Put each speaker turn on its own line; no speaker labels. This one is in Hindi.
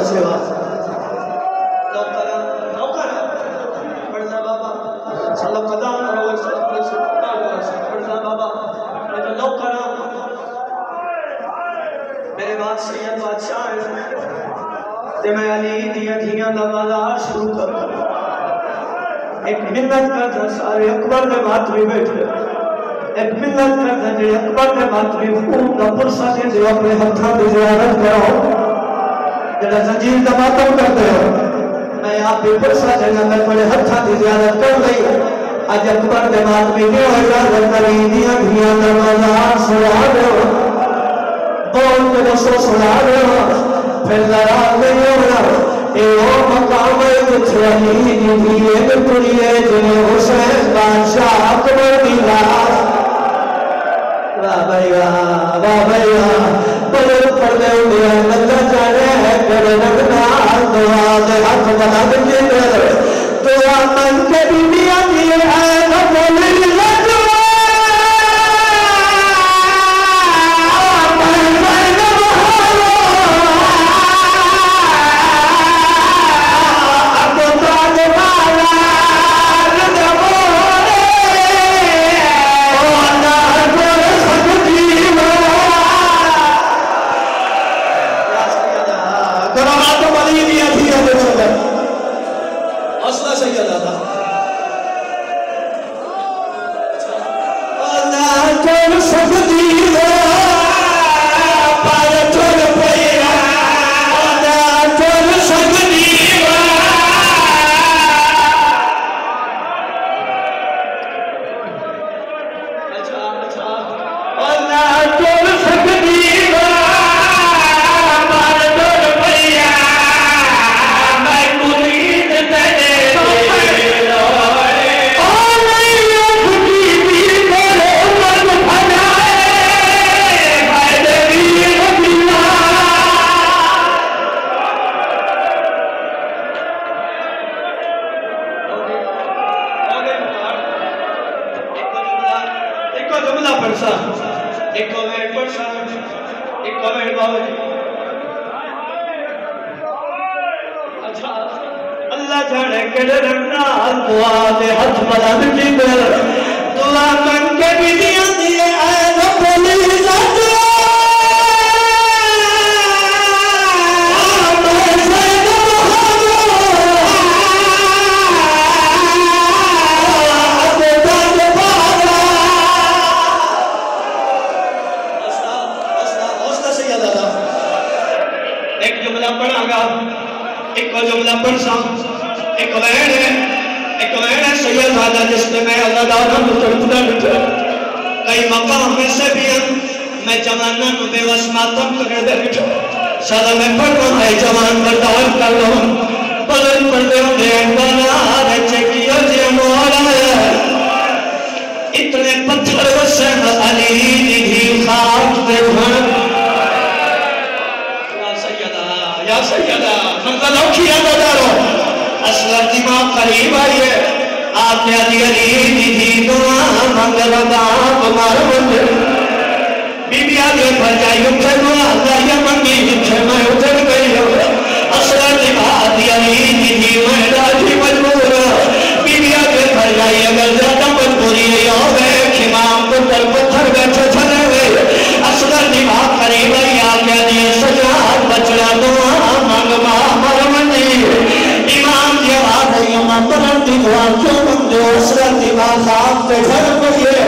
सेवा मेरे बाद सैयद बादशाह ते मैं अली दिया धियां दा बाजार शुरू कर एक मिन्नत करदा सारे अकबर दे मातमी बैठे एक मिन्नत करदा जे अकबर दे मातमी हुकूम दा पुरसा दे जो अपने हत्थां दी ज़ियारत करो जेड़ा जंजीर दा मातम करदे हो मैं आप भी पुरसा देना मैं बड़े हत्थां दी ज़ियारत कर लई आज अकबर दे मातमी ने इजाजत अली दिया धियां दा बाजार सुना दो बोल के दसो सुना दो फिर जरा ले होना ए ओ मकाम जिथे अली दी दिए दुनिया जिने हुसैन बादशाह अकबर दी लाश वाह भाई बड़े पर्दे उड़े लगा जाने है तेरे लगना दुआ दे हाथ बना के दुआ मन के दुनिया दी है न बोली
घर